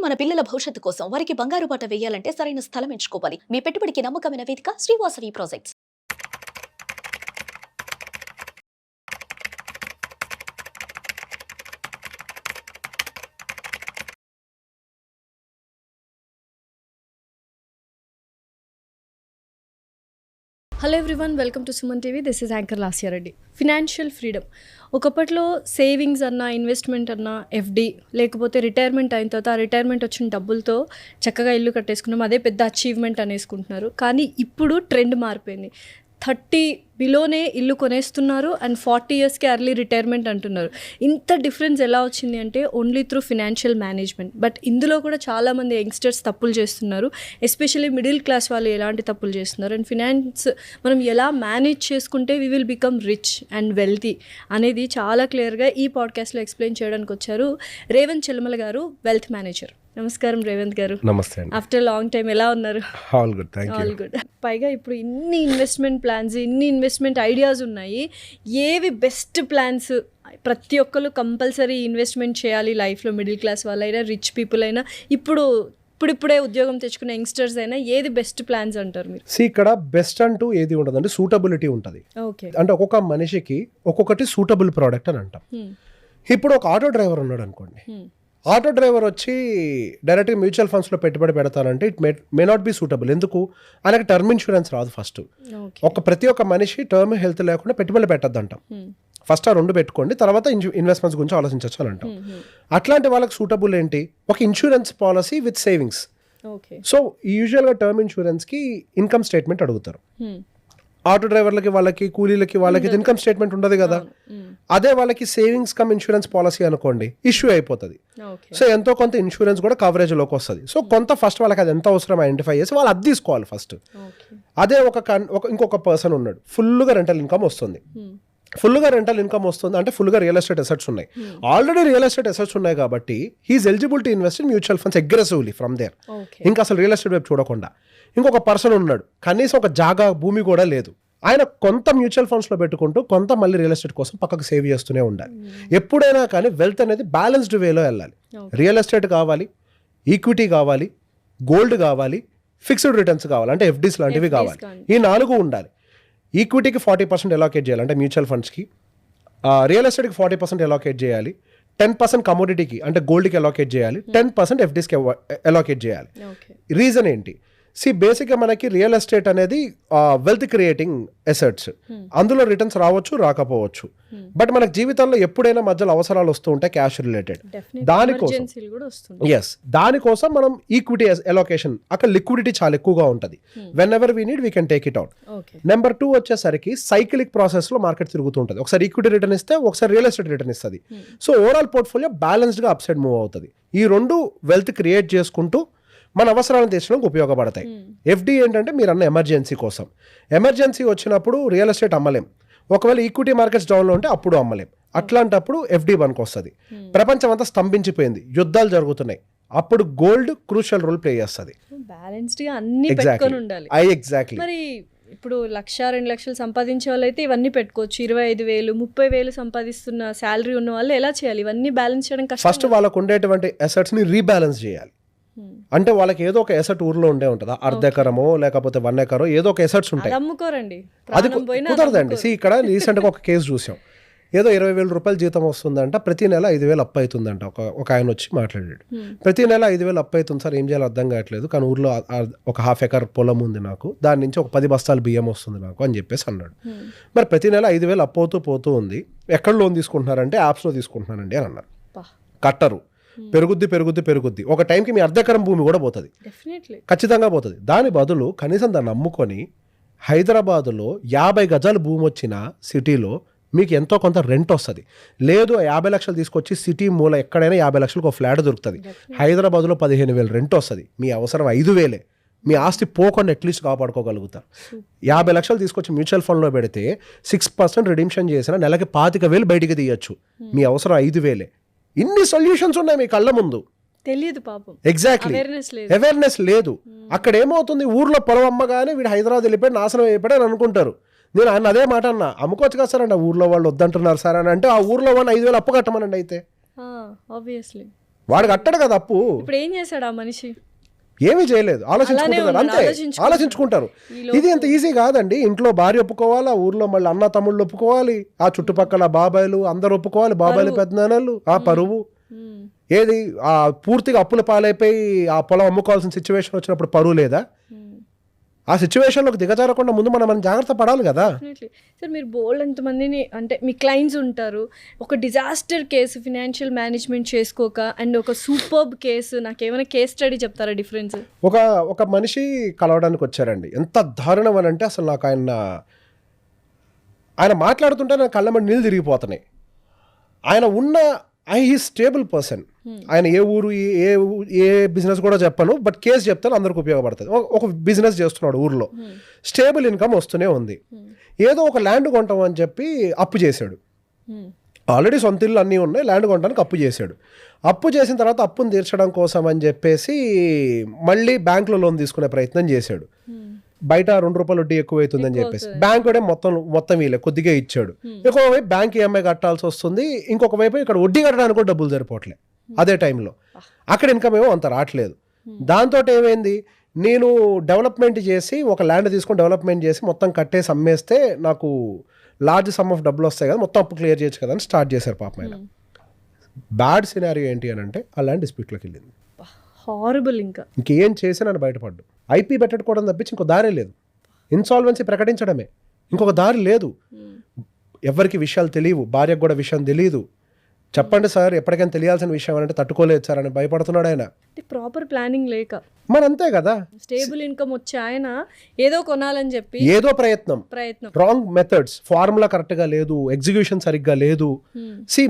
మన పిల్లల భవిష్యత్తు కోసం వారికి బంగారు బాట వేయాలంటే సరైన స్థలం ఎంచుకోవాలి. మీ పెట్టుబడికి నమ్మకమైన వేదిక Srivasavi projects. Hello everyone, welcome to Suman TV. This is anchor Lasya Reddy. Financial freedom ఒకప్పట్లో సేవింగ్స్ అన్నా, ఇన్వెస్ట్మెంట్ అన్నా, ఎఫ్డి, లేకపోతే రిటైర్మెంట్ అయిన తర్వాత ఆ రిటైర్మెంట్ వచ్చిన డబ్బులతో చక్కగా ఇల్లు కట్టేసుకున్నాం, అదే పెద్ద అచీవ్మెంట్ అనేసుకుంటున్నారు. కానీ ఇప్పుడు ట్రెండ్ మారిపోయింది. 30 బిలోనే ఇల్లు కొనేస్తున్నారు అండ్ 40 ఇయర్స్కి ఎర్లీ రిటైర్మెంట్ అంటున్నారు. ఇంత డిఫరెన్స్ ఎలా వచ్చింది అంటే only through financial management. But ఇందులో కూడా చాలామంది యంగ్స్టర్స్ తప్పులు చేస్తున్నారు. ఎస్పెషల్లీ మిడిల్ క్లాస్ వాళ్ళు ఎలాంటి తప్పులు చేస్తున్నారు అండ్ ఫినాన్స్ మనం ఎలా మేనేజ్ చేసుకుంటే we will become rich and wealthy అనేది చాలా క్లియర్గా ఈ పాడ్కాస్ట్లో ఎక్స్ప్లెయిన్ చేయడానికి వచ్చారు రేవంత్ చెల్లమల గారు, వెల్త్ మేనేజర్. నమస్కారం రేవంత్ గారు. నమస్తే. ఆఫ్టర్ లాంగ్ టైం ఎలా ఉన్నారు? All good, thank you. All good. పైగా ఇప్పుడు ఇన్ని ఇన్వెస్ట్మెంట్ ప్లాన్స్, ఇన్ని ఇన్వెస్ట్మెంట్ ఐడియాస్ ఉన్నాయి. ఏవి బెస్ట్ ప్లాన్స్? ప్రతి ఒక్కరు కంపల్సరీ ఇన్వెస్ట్మెంట్ చేయాలి లైఫ్లో, మిడిల్ క్లాస్ వాళ్ళైనా, రిచ్ పీపుల్ అయినా, ఇప్పుడిప్పుడే ఉద్యోగం తెచ్చుకున్న యంగ్స్టర్స్ అయినా ఏది బెస్ట్ ప్లాన్స్ అంటారు మీరు? ఇక్కడ బెస్ట్ అంటూ ఏది ఉండదు, అంటే సూటబిలిటీ ఉంటుంది. ఓకే. అంటే ఒక్కొక్క మనిషికి ఒక్కొక్కటి సూటబుల్ ప్రోడక్ట్ అని అంటాం. ఇప్పుడు ఒక ఆటో డ్రైవర్ ఉన్నాడు అనుకోండి. ఆటో డ్రైవర్ వచ్చి డైరెక్ట్గా మ్యూచువల్ ఫండ్స్లో పెట్టుబడి పెడతానంటే it may not be suitable. ఎందుకు? ఆయనకి టర్మ్ ఇన్సూరెన్స్ రాదు. ఫస్ట్ ప్రతి ఒక్క మనిషి టర్మ్ హెల్త్ లేకుండా పెట్టుబడి పెట్టద్దు అంటాం. ఫస్ట్ ఆ 2 పెట్టుకోండి, తర్వాత ఇన్వెస్ట్మెంట్స్ గురించి ఆలోచించవచ్చు అని అంటాం. అట్లాంటి వాళ్ళకి సూటబుల్ ఏంటి? ఒక insurance policy with savings. So యూజువల్గా టర్మ్ ఇన్సూరెన్స్కి ఇన్కమ్ స్టేట్మెంట్ అడుగుతారు. ఆటో డ్రైవర్లకి, వాళ్ళకి, కూలీలకి, వాళ్ళకి ఇన్కమ్ స్టేట్మెంట్ ఉండదు కదా. అదే వాళ్ళకి సేవింగ్స్ కమ్ ఇన్సూరెన్స్ పాలసీ అనుకోండి, ఇష్యూ అయిపోతుంది. సో ఎంతో కొంత ఇన్సూరెన్స్ కూడా కవరేజ్లోకి వస్తుంది. సో కొంత ఫస్ట్ వాళ్ళకి అది ఎంత అవసరం ఐడెంటిఫై చేసి వాళ్ళు అది తీసుకోవాలి ఫస్ట్. అదే ఇంకొక పర్సన్ ఉన్నాడు, ఫుల్గా రెంటల్ ఇన్కమ్ వస్తుంది. ఫుల్గా రెంటల్ ఇన్కమ్ వస్తుంది అంటే ఫుల్గా రియల్ ఎస్టేట్ అసెట్స్ ఉన్నాయి. ఆల్రెడీ రియల్ ఎస్టేట్ అసెట్స్ ఉన్నాయి కాబట్టి he is eligible to invest in mutual funds aggressively from there. ఇంకా అసలు రియల్ ఎస్టేట్ వైపు చూడకుండా. ఇంకొక పర్సన్ ఉన్నాడు, కనీసం ఒక జాగా భూమి కూడా లేదు. ఆయన కొంత మ్యూచువల్ ఫండ్స్లో పెట్టుకుంటూ కొంత మళ్ళీ రియల్ ఎస్టేట్ కోసం పక్కకు సేవ్ చేస్తూనే ఉండాలి. ఎప్పుడైనా కానీ వెల్త్ అనేది బ్యాలెన్స్డ్ వేలో వెళ్ళాలి. రియల్ ఎస్టేట్ కావాలి, ఈక్విటీ కావాలి, గోల్డ్ కావాలి, ఫిక్స్డ్ రిటర్న్స్ కావాలి, అంటే ఎఫ్డీస్ లాంటివి కావాలి. ఈ 4 ఉండాలి. ఈక్విటీకి 40% ఎలాకేట్ చేయాలి, అంటే మ్యూచువల్ ఫండ్స్కి. రియల్ ఎస్టేట్కి 40% ఎలాకేట్ చేయాలి. 10% కమోడిటీకి, అంటే గోల్డ్కి ఎలాకేట్ చేయాలి. 10% ఎఫ్డీస్కి ఎలాకేట్ చేయాలి. రీజన్ ఏంటి? బేసిక్గా మనకి రియల్ ఎస్టేట్ అనేది వెల్త్ క్రియేటింగ్ అసెట్స్. అందులో రిటర్న్స్ రావచ్చు, రాకపోవచ్చు. బట్ మనకి జీవితంలో ఎప్పుడైనా మధ్యలో అవసరాలు వస్తూ ఉంటాయి, క్యాష్ రిలేటెడ్. దానికోసం మనం ఈక్విటీ ఎలోకేషన్, అక్కడ లిక్విడిటీ చాలా ఎక్కువగా ఉంటుంది. When ever we need we can take it out. Number 2 వచ్చేసరికి సైక్లిక్ ప్రాసెస్ లో మార్కెట్ తిరుగుతూ ఉంటుంది. ఒకసారి ఈక్విటీ రిటర్న్ ఇస్తే, ఒకసారి రియల్ ఎస్టేట్ రిటర్న్ ఇస్తుంది. సో ఓవరాల్ పోర్ట్ఫోలియో బ్యాలెన్స్డ్ గా అప్ సైడ్ మూవ్ అవుతుంది. ఈ 2 వెల్త్ క్రియేట్ చేసుకుంటూ మన అవసరాలను తీర్చడానికి ఉపయోగపడతాయి. ఎఫ్డి ఏంటంటే మీరు అన్న ఎమర్జెన్సీ కోసం. ఎమర్జెన్సీ వచ్చినప్పుడు రియల్ ఎస్టేట్ అమ్మలేం. ఒకవేళ ఈక్విటీ మార్కెట్స్ డౌన్లో ఉంటే అప్పుడు అమ్మలేం. అట్లాంటప్పుడు ఎఫ్డి పనికి వస్తుంది. ప్రపంచం అంతా స్తంభించిపోయింది, యుద్ధాలు జరుగుతున్నాయి, అప్పుడు గోల్డ్ క్రూషియల్ రోల్ ప్లే చేస్తుంది. ఎగ్జాక్ట్లీ. మరి ఇప్పుడు 1,00,000-2 లక్షలు సంపాదించే వాళ్ళు అయితే ఇవన్నీ పెట్టుకోవచ్చు. 25,000 30,000 సంపాదిస్తున్న శాలరీ ఉన్న వాళ్ళు ఎలా చేయాలి? ఇవన్నీ బ్యాలెన్స్ చేయడం కష్టం. ఫస్ట్ వాళ్ళకు ఉండేటువంటి అసెట్స్ ని రీబ్యాలెన్స్ చేయాలి. అంటే వాళ్ళకి ఏదో ఒక ఎసెట్ ఊర్లో ఉండే ఉంటుంది, 1/2 ఎకరమో లేకపోతే 1 ఎకరో ఏదో ఒక ఎసెట్స్ ఉంటాయి. అది కుదరదండి. ఇక్కడ రీసెంట్గా ఒక కేసు చూసాం. ఏదో 20,000 రూపాయలు జీతం వస్తుందంట, ప్రతి నెల 5,000 అప్పు అవుతుందంట. ఒక ఆయన వచ్చి మాట్లాడాడు, ప్రతి నెల 5,000 అప్పు అవుతుంది సార్, ఏం చేయాలో అర్థం కావట్లేదు, కానీ ఊర్లో ఒక 1/2 ఎకర్ పొలం ఉంది నాకు, దాని నుంచి ఒక 10 బస్తాలు బియ్యం వస్తుంది నాకు అని చెప్పేసి అన్నాడు. మరి ప్రతి నెల 5,000 అప్పు అవుతూ పోతూ ఉంది, ఎక్కడ లోన్ తీసుకుంటున్నారంటే యాప్స్లో తీసుకుంటున్నానండి అని అన్నారు. కట్టరు, పెరుగుద్ది. ఒక టైంకి మీ 1/2 ఎకరం భూమి కూడా పోతుంది, ఖచ్చితంగా పోతుంది. దాని బదులు కనీసం దాన్ని అమ్ముకొని హైదరాబాదులో 50 గజాలు భూమి వచ్చిన సిటీలో మీకు ఎంతో కొంత రెంట్ వస్తుంది. లేదు 50 లక్షలు తీసుకొచ్చి సిటీ మూల ఎక్కడైనా 50 లక్షలకు ఒక ఫ్లాట్ దొరుకుతుంది. హైదరాబాద్లో 15,000 రెంట్ వస్తుంది. మీ అవసరం 5,000. మీ ఆస్తి పోకుండా అట్లీస్ట్ కాపాడుకోగలుగుతారు. 50 లక్షలు తీసుకొచ్చి మ్యూచువల్ ఫండ్లో పెడితే 6% రిడీమ్షన్ చేసిన నెలకి 25,000 బయటికి తీయచ్చు. మీ అవసరం 5,000. ఇన్ని సొల్యూషన్స్ ఉన్నాయి మీ కళ్ళ ముందు. తెలియదు పాపం. ఎగ్జాక్ట్లీ, అవేర్నెస్ లేదు. అక్కడ ఏమవుతుంది, ఊర్లో పొలం అమ్మగానే వీడు హైదరాబాద్ వెళ్ళిపోయి నాశనం అయిపోయాడు అని అనుకుంటారు. నేను ఆయన అదే మాట అన్నా, అమ్ముకోవచ్చు కదా సార్ అంటే ఊర్లో వాళ్ళు వద్దంటున్నారు సార్ అని అంటే, ఆ ఊర్లో వాళ్ళు 5,000 అప్పు కట్టమనండి. అయితే ఆబ్వియస్లీ వాడు కట్టడు కదా అప్పు, ఇప్పుడు ఏం చేశాడు ఆ మనిషి? ఏమీ చేయలేదు, ఆలోచించుకుంటున్నారు ఉన్నాడు, అంతే, ఆలోచించుకుంటారు. ఇది అంత ఈజీ కాదండి. ఇంట్లో భార్య ఒప్పుకోవాలా, ఊర్లో మళ్ళీ అన్న తమ్ముళ్ళు ఒప్పుకోవాలి, ఆ చుట్టుపక్కల బాబాయిలు అందరు ఒప్పుకోవాలి, బాబాయిలు పెద్దనాన్నలు, ఆ పరువు ఏది, ఆ పూర్తిగా అప్పుల పాలైపోయి ఆ పొలం అమ్ముకోవాల్సిన సిచ్యువేషన్ వచ్చినప్పుడు పరువు లేదా? ఆ సిచ్యువేషన్లోకి దిగజారకుండా ముందు మనం జాగ్రత్త పడాలి కదా. సార్ మీరు బోల్డ్ ఎంతమందిని అంటే మీ క్లయింట్స్ ఉంటారు, ఒక డిజాస్టర్ కేసు ఫినాన్షియల్ మేనేజ్మెంట్ చేసుకోక అండ్ ఒక సూపర్బ్ కేసు, నాకు ఏమైనా కేస్ స్టడీ చెప్తారా డిఫరెన్స్? ఒక మనిషి కలవడానికి వచ్చారండి, ఎంత దారుణం అని అంటే అసలు నాకు ఆయన మాట్లాడుతుంటే నా కళ్ళ మీద నీళ్ళు తిరిగిపోతున్నాయి. He stable person. ఆయన ఏ ఊరు ఏ బిజినెస్ కూడా చెప్పను, బట్ కేసు చెప్తాను, అందరికి ఉపయోగపడుతుంది. ఒక బిజినెస్ చేస్తున్నాడు ఊర్లో, స్టేబుల్ ఇన్కమ్ వస్తూనే ఉంది. ఏదో ఒక ల్యాండ్ కొంటాం అని చెప్పి అప్పు చేశాడు. ఆల్రెడీ సొంత ఇల్లు అన్నీ ఉన్నాయి, ల్యాండ్ కొనడానికి అప్పు చేశాడు. అప్పు చేసిన తర్వాత అప్పును తీర్చడం కోసం అని చెప్పేసి మళ్ళీ బ్యాంకులో లోన్ తీసుకునే ప్రయత్నం చేశాడు. బయట ₹2 వడ్డీ ఎక్కువ అవుతుందని చెప్పేసి బ్యాంక్ కూడా మొత్తం వీలే కొద్దిగా ఇచ్చాడు. ఇంకొక వైపు బ్యాంక్ ఈఎంఐ కట్టాల్సి వస్తుంది, ఇంకొక వైపు ఇక్కడ వడ్డీ కట్టడానికి కూడా డబ్బులు సరిపోవట్లేదు. అదే టైంలో అక్కడ ఇన్కమ్ ఏమో అంత రావట్లేదు. దాంతో ఏమైంది, నేను డెవలప్మెంట్ చేసి ఒక ల్యాండ్ తీసుకొని డెవలప్మెంట్ చేసి మొత్తం కట్టేసి అమ్మేస్తే నాకు లార్జ్ సమ్ ఆఫ్ డబ్బులు వస్తాయి కదా, మొత్తం అప్పు క్లియర్ చేయొచ్చు కదా అని స్టార్ట్ చేశారు పాపం ఆయన. బ్యాడ్ సినారియో ఏంటి అని అంటే ఆ ల్యాండ్ డిస్ప్యూట్లోకి వెళ్ళింది. హారబుల్. ఇంకేం చేసి నన్ను బయటపడ్డు. ఐపీ పెట్టుకోవడం తప్పించి ఇంకో దారే లేదు, ఇన్సాల్వెన్సీ ప్రకటించడమే, ఇంకొక దారి లేదు. ఎవరికి విషయాలు తెలియవు, భార్యకు కూడా విషయం తెలియదు. చెప్పండి సార్, ఎప్పటికైనా తెలియాల్సిన విషయం అంటే తట్టుకోలేదు సార్ అని భయపడుతున్నాడు ఆయన. ప్రాపర్ ప్లానింగ్ లేక మరి అంతే కదా. స్టేబుల్ ఇన్కమ్ వచ్చే ఆయన ఏదో కొనాలని చెప్పి ఏదో ప్రయత్నం, రాంగ్ మెథడ్స్, ఫార్ములా కరెక్ట్ గా లేదు, ఎగ్జిక్యూషన్ సరిగ్గా లేదు.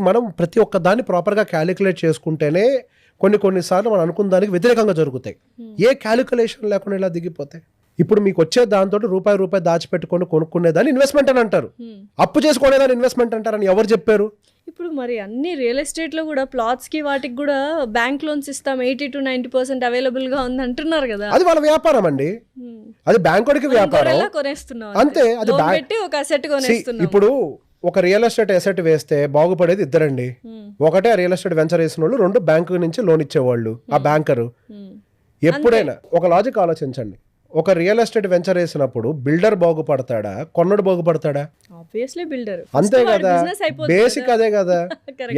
మనం ప్రతి ఒక్క దాన్ని ప్రాపర్ గా క్యాలిక్యులేట్ చేసుకుంటేనే కొన్నిసార్లు మనం అనుకున్న దానికి వ్యతిరేకంగా జరుగుతాయి. ఏ క్యాలిక్యులేషన్ లేకుండా ఇలా దిగిపోతాయి. ఇప్పుడు మీకు వచ్చే దాంతో రూపాయి దాచిపెట్టుకొని కొనుక్కునేదాన్ని ఇన్వెస్ట్మెంట్ అని అంటారు, అప్పు చేసుకునేదాన్ని ఇన్వెస్ట్మెంట్ అంటారని ఎవరు చెప్పారు? ఇప్పుడు మరి అన్ని రియల్ ఎస్టేట్ లో కూడా ప్లాట్స్ కి వాటికి కూడా బ్యాంక్ లోన్స్ ఇస్తాం, 80 to 90% అవైలబుల్ గా ఉంది అంటున్నారు కదా. అది వాళ్ళ వ్యాపారం అండి, అది బ్యాంకుడికి వ్యాపారం అంతే. అది ఒక అసెట్ కొనేస్తున్నాం. ఇప్పుడు ఒక రియల్ ఎస్టేట్ అసెట్ వేస్తే బాగుపడేది ఇద్దరండి. ఒకటే రియల్ ఎస్టేట్ వెంచర్ వేసిన వాళ్ళు, 2 బ్యాంకు నుంచి లోన్ ఇచ్చేవాళ్ళు ఆ బ్యాంకరు. ఎప్పుడైనా ఒక లాజిక్ ఆలోచించండి, ఒక రియల్ ఎస్టేట్ వెంచర్ వేసినప్పుడు బిల్డర్ బాగుపడతాడా, కొన్నడు బాగుపడతాడా? Obviously builder. అంతే కదా, బేసిక్ అదే కదా.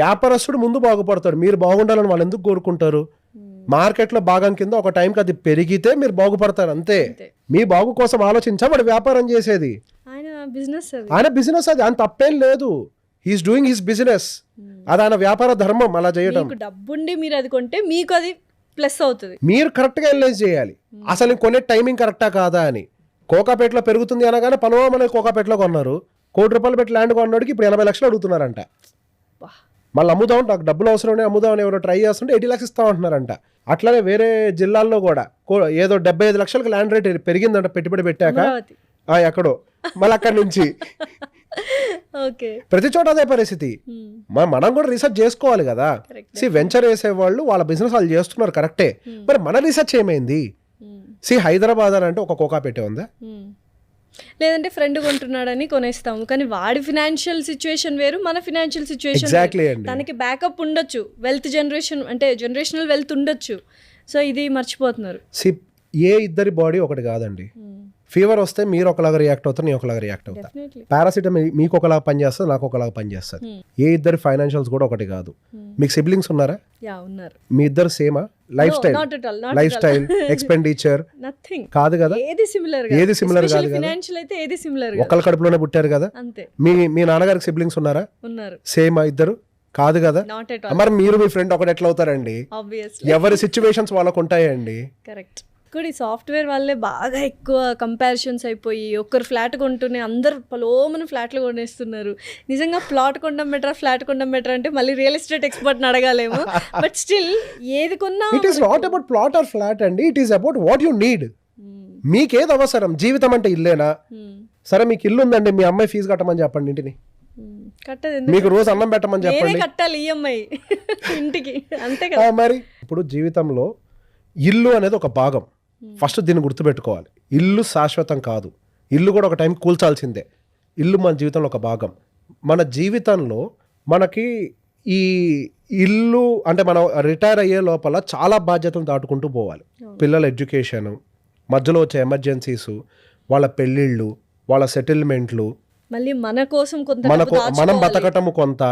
వ్యాపారస్తుడు ముందు బాగుపడతాడు, మీరు బాగుండాలని వాళ్ళు ఎందుకు కోరుకుంటారు? మార్కెట్లో భాగం కింద ఒక టైంకి అది పెరిగితే మీరు బాగుపడతారు అంతే. మీ బాగు కోసం ఆలోచించా వాడు వ్యాపారం చేసేది, ఆయన బిజినెస్, అది అంత తప్పేం లేదు. హీఈస్ డూయింగ్ హిస్ బిజినెస్, అది ఆయన వ్యాపార ధర్మం అలా చేయడం. డబ్బుండి మీరు అది కొంటే మీకు అది ప్లస్ అవుతుంది. మీరు కరెక్ట్ గా అనలైజ్ చేయాలి, అసలు కొనే టైమింగ్ కరెక్టా కాదా అని. కోకాపేటలో పెరుగుతుంది అనగానే పనోమని కోకాపేటలో కొన్నారు, ₹1 పెట్టి ల్యాండ్ కొన్నాడికి ఇప్పుడు 80 లక్షలు అడుగుతున్నారంట. మళ్ళీ అమ్ముదాం, నాకు డబ్బులు అవసరం అమ్ముదామని ఎవరో ట్రై చేస్తుంటే 80 lakhs ఇస్తామంటున్నారంట. అట్లానే వేరే జిల్లాల్లో కూడా ఏదో 75 లక్షలకు ల్యాండ్ రేట్ పెరిగిందంట పెట్టుబడి పెట్టాక ఎక్కడో, మళ్ళీ అక్కడి నుంచి ప్రతి చోట అదే పరిస్థితి. మనం కూడా రీసెర్చ్ చేసుకోవాలి కదా. వెంచర్ వేసేవాళ్ళు వాళ్ళ బిజినెస్ వాళ్ళు చేస్తున్నారు కరెక్టే, మరి మన రీసెర్చ్ ఏమైంది? హైదరాబాద్ అని అంటే ఒక కోకాపేట ఉందా, లేదంటే ఫ్రెండ్ కొంటున్నాడని కొనేస్తాము, కానీ వాడి ఫినాన్షియల్ సిచ్యువేషన్ వేరు, మన ఫినాన్షియల్ సిచ్యువేషన్. తనకి బ్యాకప్ ఉండొచ్చు, వెల్త్ జనరేషన్ అంటే జనరేషనల్ వెల్త్ ఉండొచ్చు. సో ఇది మర్చిపోతున్నారు. ఏ ఇద్దరి బాడీ ఒకటి కాదండి. ఫీవర్ వస్తే మీరు ఒకలాగా రియాక్ట్ అవుతారు, నేను ఒకలాగా రియాక్ట్ అవుతా. పారాసిటమాల్ మీకు ఒకలాగా పనిచేస్తుంది, నాకు ఒకలాగా పనిచేస్తుంది. ఏ ఇద్దరి ఫైనాన్షియల్స్ కూడా ఒకటి కాదు. మీకు సిబ్లింగ్స్ ఉన్నారా? మీ ఇద్దరు సేమా? లైఫ్ స్టైల్ ఎక్స్పెండిచర్ కాదు కదా, ఏది సిమిలర్ కాదు కదా. ఒకళ్ళ కడుపులోనే పుట్టారు కదా. మీ నాన్నగారికి సిబ్లింగ్స్ ఉన్నారా? సేమా ఇద్దరు కాదు కదా. మరి మీరు మీ ఫ్రెండ్ ఒకటి ఎట్లా అవుతారండి? ఎవరి సిచ్యువేషన్స్ వాళ్ళకు ఉంటాయండి. కరెక్ట్. కూడా ఈ సాఫ్ట్వేర్ వాళ్ళే బాగా ఎక్కువ కంపారిజన్స్ అయిపోయి ఒక్కరు ఫ్లాట్ కొంటూనే అందరు పలోమని ఫ్లాట్లు కొనేస్తున్నారు. నిజంగా ప్లాట్ కొనడం బెటర్, ఫ్లాట్ కొనడం బెటర్ అంటే మళ్ళీ రియల్ ఎస్టేట్ ఎక్స్పర్ట్ని అడగాలేము. బట్ స్టిల్ ఏది కొన్నా it is not about plot or flat అండి, it is about what you need. మీకేది అవసరం? జీవితం అంటే ఇల్లేనా? సరే మీకు ఇల్లు ఉందండి, మీ అమ్మాయి ఫీజు కట్టమని చెప్పండి, ఇంటిని మీకు రోజు అన్నం పెట్టమని చెప్పండి, కట్టాలి ఈఎంఐ ఇంటికి, అంతే కదా. మరి ఇప్పుడు జీవితంలో ఇల్లు అనేది ఒక భాగం. ఫస్ట్ దీన్ని గుర్తుపెట్టుకోవాలి, ఇల్లు శాశ్వతం కాదు, ఇల్లు కూడా ఒక టైం కూల్చాల్సిందే. ఇల్లు మన జీవితంలో ఒక భాగం. మన జీవితంలో మనకి ఈ ఇల్లు అంటే మనం రిటైర్ అయ్యే లోపల చాలా బాధ్యతలు దాటుకుంటూ పోవాలి. పిల్లల ఎడ్యుకేషన్, మధ్యలో వచ్చే ఎమర్జెన్సీస్, వాళ్ళ పెళ్ళిళ్ళు, వాళ్ళ సెటిల్మెంట్లు, మళ్ళీ మన కోసం కొంత మనకు మనం బతకటము కొంత,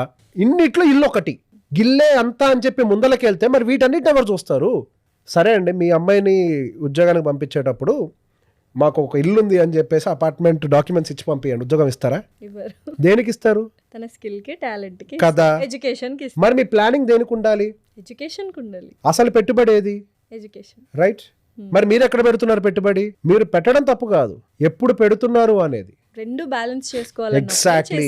ఇన్నిట్లో ఇల్లు ఒకటి. గిల్లే అంతా అని చెప్పి ముందలకి వెళ్తే మరి వీటన్నిటిని ఎవరు చూస్తారు? సరే అండి, మీ అమ్మాయిని ఉద్యోగానికి పంపించేటప్పుడు మాకు ఒక ఇల్లు ఉంది అని చెప్పేసి అపార్ట్మెంట్ డాక్యుమెంట్స్ ఇచ్చి పంపించండి, ఉద్యోగం ఇస్తారా? ఇవ్వరు. దేనికి ఇస్తారు? తన స్కిల్ కి, టాలెంట్ కి, కదా. ఎడ్యుకేషన్ కి. మరి మీ ప్లానింగ్ దేనికి ఉండాలి? ఎడ్యుకేషన్ కి ఉండాలి. అసలు పెట్టుబడి ఏది? ఎడ్యుకేషన్. రైట్. మరి మీరు ఎక్కడ పెడుతున్నారు పెట్టుబడి? మీరు పెట్టడం తప్పు కాదు, ఎప్పుడు పెడుతున్నారు అనేది. రెండు బ్యాలెన్స్ చేసుకోవాలి. ఎగ్జాక్ట్లీ.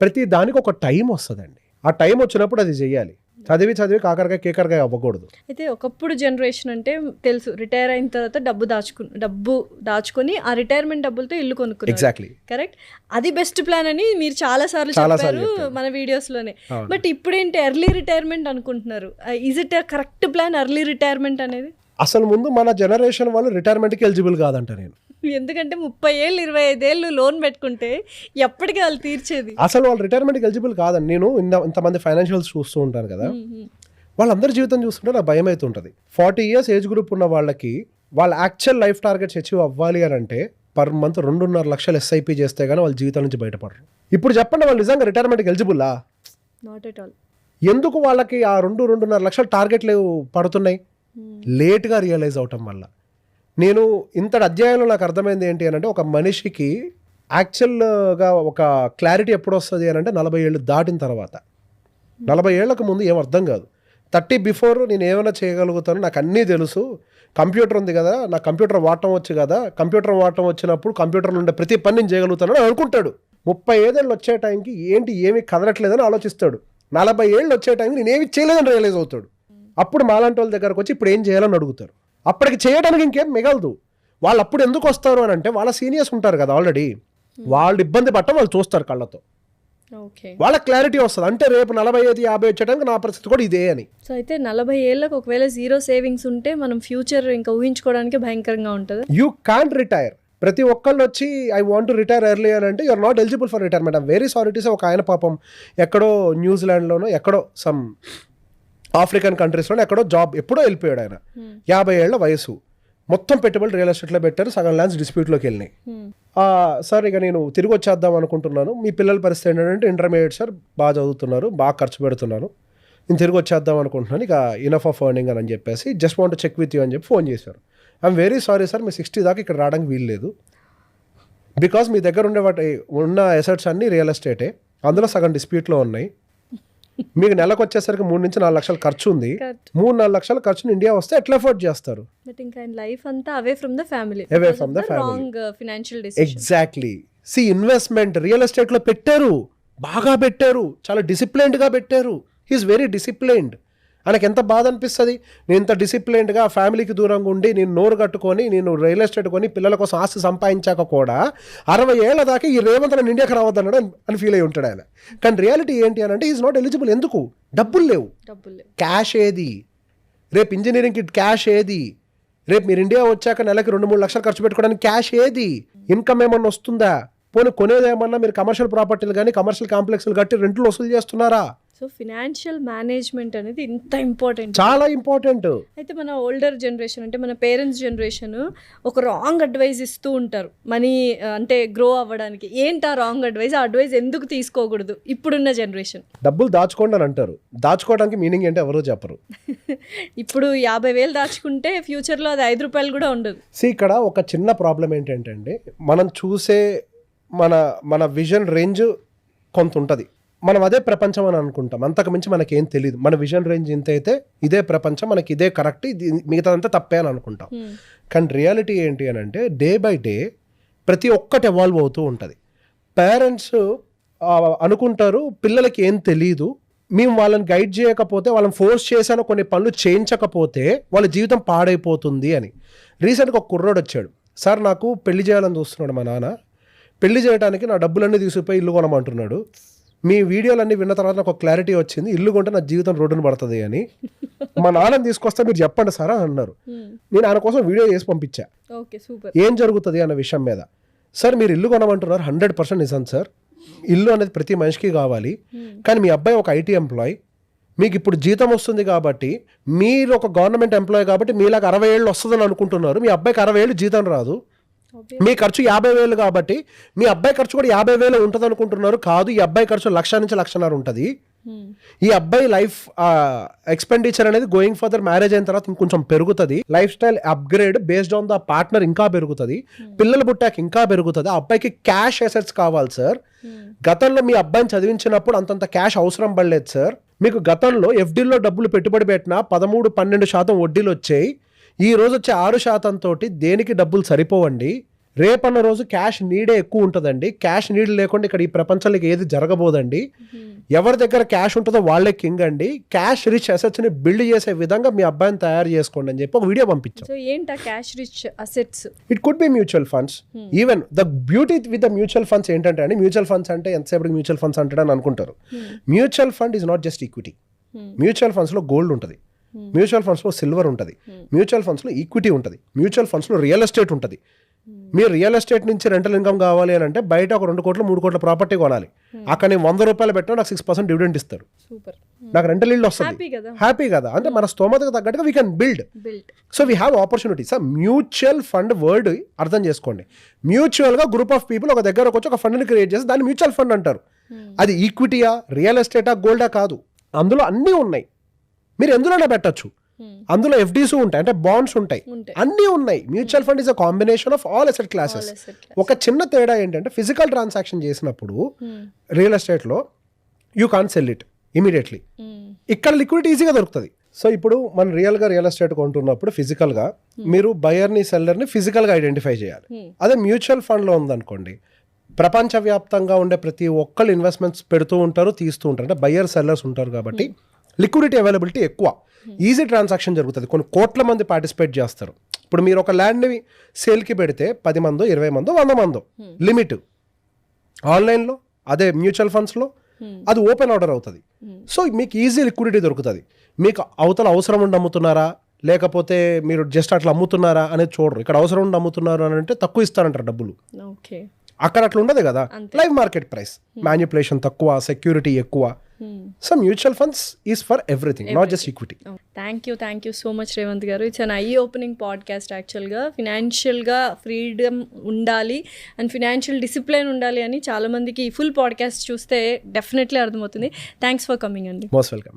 ప్రతి దానికి ఒక టైం వస్తుందండి. ఆ టైం వచ్చినప్పుడు అది చెయ్యాలి. చదివి కాకరకాయ కేకరకాయ అవ్వకూడదు. అయితే ఒకప్పుడు జనరేషన్ అంటే తెలుసు, రిటైర్ అయిన తర్వాత డబ్బు దాచుకొని ఆ రిటైర్మెంట్ డబ్బులతో ఇల్లు కొనుక్కున్నారు. Exactly correct. అది బెస్ట్ ప్లాన్ అని మీరు చాలా సార్లు చెప్పారు మన వీడియోస్ లోనే. బట్ ఇప్పుడు ఏంటి ఎర్లీ రిటైర్మెంట్ అనుకుంటున్నారు. Is it correct plan early retirement అనేది? అసలు ముందు మన జనరేషన్ వాళ్ళు రిటైర్మెంట్కి ఎలిజిబుల్ కాదంట నేను. ఎందుకంటే 30 ఏళ్ళు 25 ఏళ్ళు లోన్ పెట్టుకుంటే ఎప్పటికీ వాళ్ళు తీర్చేది. అసలు వాళ్ళు రిటైర్మెంట్కి ఎలిజిబుల్ కాదండి. నేను ఇంతమంది ఫైనాన్షియల్స్ చూస్తూ ఉంటాను కదా, వాళ్ళందరి జీవితం చూస్తుంటే నాకు భయం అవుతుంటుంది. 40 years ఏజ్ గ్రూప్ ఉన్న వాళ్ళకి వాళ్ళ యాక్చువల్ లైఫ్ టార్గెట్స్ అచీవ్ అవ్వాలి అని అంటే పర్ మంత్ 2.5 లక్షలు SIP చేస్తే కానీ వాళ్ళ జీవితం నుంచి బయటపడరు. ఇప్పుడు చెప్పండి, వాళ్ళు నిజంగా రిటైర్మెంట్కి ఎలిజిబుల్లా? Not at all. ఎందుకు వాళ్ళకి ఆ 2.5 లక్షల టార్గెట్లు పడుతున్నాయి? లేట్గా రియలైజ్ అవటం వల్ల. నేను ఇంతటి అధ్యాయంలో నాకు అర్థమైంది ఏంటి అని అంటే, ఒక మనిషికి యాక్చువల్గా ఒక క్లారిటీ ఎప్పుడు వస్తుంది అని అంటే 40 ఏళ్ళు దాటిన తర్వాత. 40 ఏళ్లకు ముందు ఏం అర్థం కాదు. 30 బిఫోర్ నేను ఏమైనా చేయగలుగుతాను, నాకు అన్నీ తెలుసు, కంప్యూటర్ ఉంది కదా, నాకు కంప్యూటర్ వాడటం వచ్చు కదా, కంప్యూటర్ వాడటం వచ్చినప్పుడు కంప్యూటర్లో ఉండే ప్రతి పని నేను చేయగలుగుతాను అని అనుకుంటాడు. 35 ఏళ్ళు వచ్చే టైంకి ఏంటి ఏమీ కదలట్లేదని ఆలోచిస్తాడు. 40 ఏళ్ళు వచ్చే టైంకి నేను ఏమి చేయలేదని రియలైజ్ అవుతాడు. అప్పుడు మాలాంటి వాళ్ళ దగ్గరకు వచ్చి ఇప్పుడు ఏం చేయాలని అడుగుతారు. అప్పటికి చేయడానికి ఇంకేం మిగలదు. వాళ్ళు అప్పుడు ఎందుకు వస్తారు అని అంటే, వాళ్ళ సీనియర్స్ ఉంటారు కదా ఆల్రెడీ, వాళ్ళు ఇబ్బంది పట్టడం వాళ్ళు చూస్తారు కళ్ళతో, వాళ్ళ క్లారిటీ వస్తుంది. అంటే రేపు 45, 50 వచ్చేటానికి నా పరిస్థితి కూడా ఇదే అని. సో అయితే 40 ఏళ్ళకు ఒకవేళ జీరో సేవింగ్స్ ఉంటే మనం ఫ్యూచర్ ఇంకా ఊహించుకోవడానికి భయంకరంగా ఉంటుంది. You can retire. ప్రతి ఒక్కళ్ళు వచ్చి I want to retire early అని అంటే you are not eligible for retirement. I'm very sorry to say. ఒక ఆయన పాపం ఎక్కడో న్యూజిలాండ్లోనో ఎక్కడో సమ్ ఆఫ్రికన్ కంట్రీస్లో ఎక్కడో జాబ్ ఎప్పుడో వెళ్ళిపోయాడు ఆయన. 50 ఏళ్ల వయసు, మొత్తం పెట్టుబడి రియల్ ఎస్టేట్లో పెట్టారు, సగం ల్యాండ్స్ డిస్ప్యూట్లోకి వెళ్ళినాయి. సార్ ఇక నేను తిరిగి వచ్చేద్దాం అనుకుంటున్నాను, మీ పిల్లల పరిస్థితి ఏంటంటే ఇంటర్మీడియట్ సార్, బాగా చదువుతున్నారు, బాగా ఖర్చు పెడుతున్నాను, నేను తిరిగి వచ్చేద్దాం అనుకుంటున్నాను, ఇక ఇనఫ్ ఆఫ్ ఎర్నింగ్ అని చెప్పేసి just want check with you అని చెప్పి ఫోన్ చేశారు. ఐఎమ్ వెరీ సారీ సార్, మీ 60 దాకా ఇక్కడ రావడానికి వీలు లేదు, బికాస్ మీ దగ్గర ఉన్న అసెట్స్ అన్నీ రియల్ ఎస్టేటే, అందులో సగం డిస్ప్యూట్లో ఉన్నాయి, మీకు నెలకు వచ్చేసరికి 3 నుంచి 4 లక్షలు ఖర్చు ఉంది, 3-4 లక్షల ఖర్చుని ఇండియా వస్తే ఎట్లా ఎఫోర్డ్ చేస్తారు? లైఫ్ అంతా away from the family. Exactly. సి ఇన్వెస్ట్మెంట్ రియల్ ఎస్టేట్ లో పెట్టారు, బాగా పెట్టారు, చాలా డిసిప్లైన్డ్ గా పెట్టారు. He is very disciplined. ఆయనకు ఎంత బాధ అనిపిస్తుంది, నేను ఇంత డిసిప్లైన్డ్గా ఫ్యామిలీకి దూరంగా ఉండి నేను నోరు కట్టుకొని నేను రియల్ ఎస్టేట్ కొని పిల్లల కోసం ఆస్తి సంపాదించాక కూడా 60 ఏళ్ల దాకా ఈ రేవంత్ నన్ను ఇండియాకి రావద్దన్నాడు అని ఫీల్ అయి ఉంటాడు ఆయన. కానీ రియాలిటీ ఏంటి అని అంటే ఈజ్ నాట్ ఎలిజిబుల్. ఎందుకు? డబ్బులు లేవు. క్యాష్ ఏది? రేపు ఇంజనీరింగ్కి క్యాష్ ఏది? రేపు మీరు ఇండియా వచ్చాక నెలకి 2-3 లక్షలు ఖర్చు పెట్టుకోవడానికి క్యాష్ ఏది? ఇన్కమ్ ఏమన్నా వస్తుందా? పోనీ కొనేదేమన్నా మీరు కమర్షియల్ ప్రాపర్టీలు కానీ కమర్షియల్ కాంప్లెక్స్లు కట్టి రెంట్లు వసూలు చేస్తున్నారా? సో ఫినాన్షియల్ మేనేజ్మెంట్ అనేది ఇంత ఇంపార్టెంట్, చాలా ఇంపార్టెంట్. అయితే మన ఓల్డర్ జనరేషన్ అంటే మన పేరెంట్స్ జనరేషన్ ఒక రాంగ్ అడ్వైజ్ ఇస్తూ ఉంటారు మనీ అంటే గ్రో అవ్వడానికి. ఏంటి ఆ రాంగ్ అడ్వైజ్? ఆ అడ్వైజ్ ఎందుకు తీసుకోకూడదు ఇప్పుడున్న జనరేషన్? డబ్బులు దాచుకోండి అని అంటారు. దాచుకోవడానికి మీనింగ్ ఏంటి ఎవరో చెప్పరు. ఇప్పుడు 50,000 దాచుకుంటే ఫ్యూచర్లో అది 5 రూపాయలు కూడా ఉండదు. ఇక్కడ ఒక చిన్న ప్రాబ్లం ఏంటంటే మనం చూసే మన విజన్ రేంజ్ కొంత ఉంటుంది. మనం అదే ప్రపంచం అని అనుకుంటాం, అంతకు మించి మనకేం తెలియదు. మన విజన్ రేంజ్ ఇంత అయితే ఇదే ప్రపంచం, మనకి ఇదే కరెక్ట్, మిగతాదంతా తప్పే అని అనుకుంటాం. కానీ రియాలిటీ ఏంటి అని అంటే డే బై డే ప్రతి ఒక్కటి ఎవాల్వ్ అవుతూ ఉంటుంది. పేరెంట్స్ అనుకుంటారు పిల్లలకి ఏం తెలీదు, మేము వాళ్ళని గైడ్ చేయకపోతే, వాళ్ళని ఫోర్స్ చేశాను కొన్ని పనులు చేయించకపోతే వాళ్ళ జీవితం పాడైపోతుంది అని. రీసెంట్గా ఒక కుర్రోడు వచ్చాడు, సార్ నాకు పెళ్లి చేయాలని చూస్తున్నాడు మా నాన్న, పెళ్లి చేయడానికి నా డబ్బులన్నీ తీసుకుపోయి ఇల్లు కొనమంటున్నాడు, మీ వీడియోలన్నీ విన్న తర్వాత నాకు ఒక క్లారిటీ వచ్చింది, ఇల్లు కొంటే నా జీవితం రోడ్డును పడుతుంది అని, మా నాన్నని తీసుకొస్తే మీరు చెప్పండి సార్ అని అన్నారు. నేను ఆయన కోసం వీడియో చేసి పంపించా ఏం జరుగుతుంది అన్న విషయం మీద. సార్ మీరు ఇల్లు కొనమంటున్నారు, 100% నిజం సార్, ఇల్లు అనేది ప్రతి మనిషికి కావాలి, కానీ మీ అబ్బాయి ఒక IT ఎంప్లాయ్, మీకు ఇప్పుడు జీతం వస్తుంది కాబట్టి మీరు ఒక గవర్నమెంట్ ఎంప్లాయీ కాబట్టి మీలాగా 60 ఏళ్ళు వస్తుందని అనుకుంటున్నారు. మీ అబ్బాయికి 60 ఏళ్ళు జీతం రాదు. మీ ఖర్చు 50,000 కాబట్టి మీ అబ్బాయి ఖర్చు కూడా 50,000 ఉంటుంది అనుకుంటున్నారు. కాదు, ఈ అబ్బాయి ఖర్చు 1,00,000 నుంచి 1,50,000 ఉంటుంది. ఈ అబ్బాయి లైఫ్ ఎక్స్పెండిచర్ అనేది గోయింగ్ ఫర్దర్ మ్యారేజ్ అయిన తర్వాత ఇంకొంచెం పెరుగుతుంది. Life style upgrade based on the partner ఇంకా పెరుగుతుంది. పిల్లలు పుట్టాక ఇంకా పెరుగుతుంది. ఆ అబ్బాయికి క్యాష్ అసెట్స్ కావాలి సార్. గతంలో మీ అబ్బాయిని చదివించినప్పుడు అంతంత క్యాష్ అవసరం పడలేదు సార్. మీకు గతంలో ఎఫ్డీలో డబ్బులు పెట్టుబడి పెట్టినా 13-12% వడ్డీలు వచ్చాయి. ఈ రోజు వచ్చే 6% తోటి దేనికి డబ్బులు సరిపోవండి. రేపన్న రోజు క్యాష్ నీడే ఎక్కువ ఉంటుందండి. క్యాష్ నీడ్ లేకుండా ఇక్కడ ఈ ప్రపంచంలో ఏది జరగబోదండి. ఎవరి దగ్గర క్యాష్ ఉంటుందో వాళ్ళే కింగ్ అండి. క్యాష్ రిచ్ అసెట్స్ ని బిల్డ్ చేసే విధంగా మీ అబ్బాయిని తయారు చేసుకోండి అని చెప్పి ఒక వీడియో పంపించాం. సో ఏంటా cash rich assets? It could be mutual funds. Even the beauty with the mutual funds ఏంటంటే అండి, మ్యూచువల్ ఫండ్స్ అంటే ఎంతసేపటికి మ్యూచువల్ ఫండ్స్ అంటాడని అనుకుంటారు. Mutual fund is not just equity. Mutual funds లో గోల్డ్ ఉంటుంది, మ్యూచువల్ ఫండ్స్ లో silver ఉంటుంది, mutual funds లో ఈక్విటీ ఉంటుంది, మ్యూచువల్ ఫండ్స్ లో రియల్ ఎస్టేట్ ఉంటుంది. మీరు రియల్ ఎస్టేట్ నుంచి రెంటల్ ఇన్కమ్ కావాలి అని అంటే బయట ఒక 2 కోట్లు 3 కోట్ల ప్రాపర్టీ కొనాలి. అక్కడ నేను 100 రూపాయలు పెట్టినా నాకు 6% డివిడెంట్ ఇస్తారు. సూపర్. నాకు రెంటల్ ఇల్లు వస్తుంది. హ్యాపీ కదా. అంటే మన స్తోమతకు తగ్గట్టుగా we can build. So we have opportunity. Sir mutual fund word అర్థం చేసుకోండి. మ్యూచువల్ గా గ్రూప్ ఆఫ్ పీపుల్ ఒక దగ్గరకు వచ్చి ఒక ఫండ్ని క్రియేట్ చేసి దాన్ని మ్యూచువల్ ఫండ్ అంటారు. అది ఈక్విటీయా, రియల్ ఎస్టేటా, గోల్డా కాదు. అందులో అన్నీ ఉన్నాయి. మీరు ఎందులోనే పెట్టచ్చు. అందులో ఎఫ్డీస్ ఉంటాయి, అంటే బాండ్స్ ఉంటాయి, అన్నీ ఉన్నాయి. Mutual fund is a combination of all asset classes. ఒక చిన్న తేడా ఏంటంటే ఫిజికల్ ట్రాన్సాక్షన్ చేసినప్పుడు రియల్ ఎస్టేట్ లో you can't sell it immediately. ఇక్కడ లిక్విడిటీ ఈజీగా దొరుకుతుంది. సో ఇప్పుడు మనం రియల్ గా రియల్ ఎస్టేట్ కొంటున్నప్పుడు ఫిజికల్ గా మీరు బయర్ ని సెల్లర్ ని ఫిజికల్ గా ఐడెంటిఫై చేయాలి. అదే మ్యూచువల్ ఫండ్ లో ఉందనుకోండి, ప్రపంచవ్యాప్తంగా ఉండే ప్రతి ఒక్కళ్ళు ఇన్వెస్ట్మెంట్స్ పెడుతూ ఉంటారు, తీస్తూ ఉంటారు. అంటే బయర్ సెల్లర్స్ ఉంటారు కాబట్టి లిక్విడిటీ అవైలబిలిటీ ఎక్కువ, ఈజీ ట్రాన్సాక్షన్ జరుగుతుంది. కొన్ని కోట్ల మంది పార్టిసిపేట్ చేస్తారు. ఇప్పుడు మీరు ఒక ల్యాండ్ని సేల్కి పెడితే 10 మందో 20 మందో 100 మందో లిమిట్. ఆన్లైన్లో అదే మ్యూచువల్ ఫండ్స్లో అది ఓపెన్ ఆర్డర్ అవుతుంది. సో మీకు ఈజీ లిక్విడిటీ దొరుకుతుంది. మీకు అవతల అవసరం ఉండి అమ్ముతున్నారా లేకపోతే మీరు జస్ట్ అట్లా అమ్ముతున్నారా అనేది చూడరు. ఇక్కడ అవసరం ఉండి అమ్ముతున్నారు అని అంటే తక్కువ ఇస్తారంటారు డబ్బులు. అక్కడ అట్లా ఉండదు కదా. లైవ్ మార్కెట్ ప్రైస్, మ్యానిపులేషన్ తక్కువ, సెక్యూరిటీ ఎక్కువ. So mutual funds is for everything, not just equity. Thank you so much Revanth garu. It's an eye opening podcast. యాక్చువల్గా ఫినాన్షియల్గా ఫ్రీడమ్ ఉండాలి అండ్ ఫినాన్షియల్ డిసిప్లిన్ ఉండాలి అని చాలామందికి ఫుల్ పాడ్కాస్ట్ చూస్తే డెఫినెట్లీ అర్థమవుతుంది. థ్యాంక్స్ ఫర్ కమింగ్ అండి. Most welcome.